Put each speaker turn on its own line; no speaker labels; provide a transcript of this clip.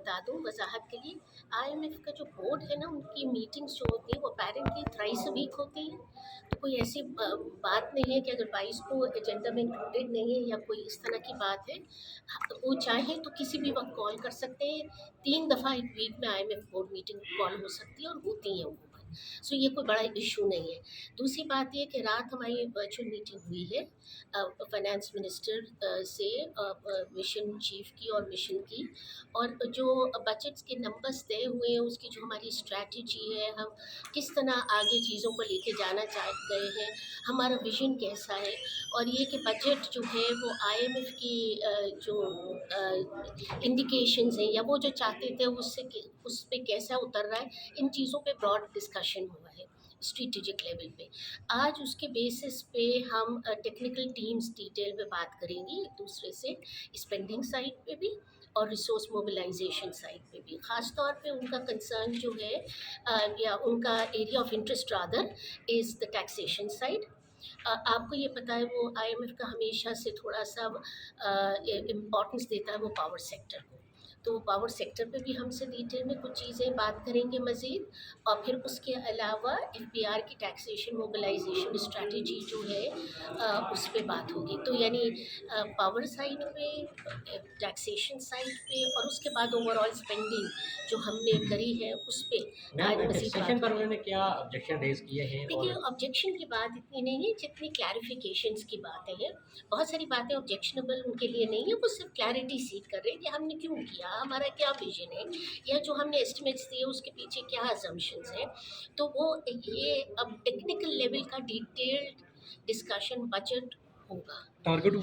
बता दूं वजाहत के लिए, आईएमएफ का जो बोर्ड है ना, उनकी मीटिंग्स जो होती है वो अपेरेंटली थ्राइस अ वीक होती है। तो कोई ऐसी बात नहीं है कि अगर 22 को एजेंडा में इंक्लूडेड नहीं है या कोई इस तरह की बात है। वो चाहे तो किसी भी वक्त कॉल कर सकते हैं। 3 दफ़ा एक वीक में आईएमएफ बोर्ड मीटिंग कॉल हो सकती है और होती है वो। सो ये कोई बड़ा इशू नहीं है। दूसरी बात ये कि रात हमारी वर्चुअल मीटिंग हुई है फाइनेंस मिनिस्टर से, मिशन चीफ की और मिशन की, और जो बजट्स के नंबर्स तय हुए हैं उसकी जो हमारी स्ट्रैटेजी है, हम किस तरह आगे चीज़ों को लेके जाना चाह गए हैं, हमारा विजन कैसा है, और ये कि बजट जो है वो आईएमएफ की जो इंडिकेशंस हैं या वो जो चाहते थे उस पे कैसा उतर रहा है, इन चीज़ों पे ब्रॉड डिस्कशन हुआ है स्ट्रेटेजिक लेवल पे। आज उसके बेसिस पे हम टेक्निकल टीम्स डिटेल में बात करेंगी एक दूसरे से, स्पेंडिंग साइड पे भी और रिसोर्स मोबिलाइजेशन साइड पे भी। ख़ास तौर पे उनका कंसर्न जो है या उनका area of interest rather is the taxation side. आपको ये पता है वो आईएमएफ का हमेशा से थोड़ा-सा इम्पोर्टेंस देता है वो पावर सेक्टर को। तो पावर सेक्टर पे भी हमसे डिटेल में कुछ चीज़ें बात करेंगे मज़ीद, और फिर उसके अलावा एफबीआर की टैक्सेशन मोबिलाइजेशन स्ट्रैटेजी जो है उस पे बात होगी। तो यानी पावर साइड पे, टैक्सेशन साइड पे, और उसके बाद ओवरऑल स्पेंडिंग जो हमने करी है उस पे आज मज़ीद
टैक्सेशन
बात
पर
होगी।
उन्होंने क्या ऑब्जेक्शन रेज किए हैं?
देखिए,
और
ऑब्जेक्शन की बात इतनी नहीं है जितनी क्लैरिफिकेशंस की बातें हैं। बहुत सारी बातें ऑब्जेक्शनेबल उनके लिए नहीं है, वो सिर्फ क्लैरिटी सीक कर रहे हैं कि हमने क्यों किया, हमारा क्या विजन है, या जो हमने एस्टिमेट्स दिए उसके पीछे क्या असम्पशंस हैं। तो वो ये अब टेक्निकल लेवल का डिटेल्ड डिस्कशन बजट होगा।
टारगेट